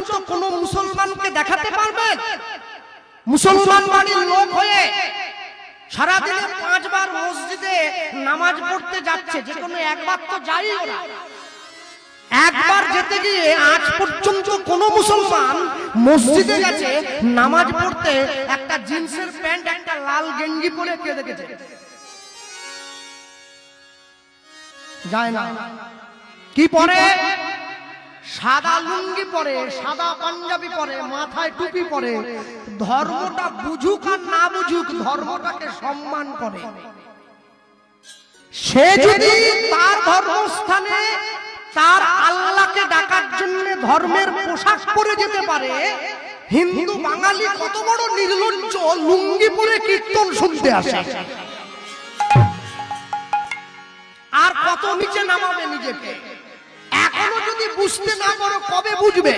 পর্যন্ত কোন মুসলমানকে দেখাতে পারবেন? মুসলমান বাড়ির লোক হয়ে সারাদিনে 5 বার মসজিদে নামাজ পড়তে যাচ্ছে, যে কোনো একবার তো যাই ওরা। একবার যেতে গিয়ে আজ পর্যন্ত কোন মুসলমান মসজিদে গেছে নামাজ পড়তে একটা জিন্সের প্যান্ট একটা লাল গেঞ্জি পরে কে দেখেছে? যায় না। কি পরে? সাদা লুঙ্গি পরে, সাদা পাঞ্জাবি পরে, মাথায় টুপি পরে। ধর্মটা বুঝুক আর না বুঝুক, ধর্মটাকে সম্মান করে। সে যদি তার ধর্মস্থানে তার আল্লাহকে ডাকার জন্য ধর্মের পোশাক পরে যেতে পারে, হিন্দু বাঙালি কত বড় নির্লজ্জ, লুঙ্গি পরে কীর্তন শুনতে আসে। আর কত নিচে নামাবে নিজেকে? এখনো যদি বুঝতে না পারো, কবে বুঝবে?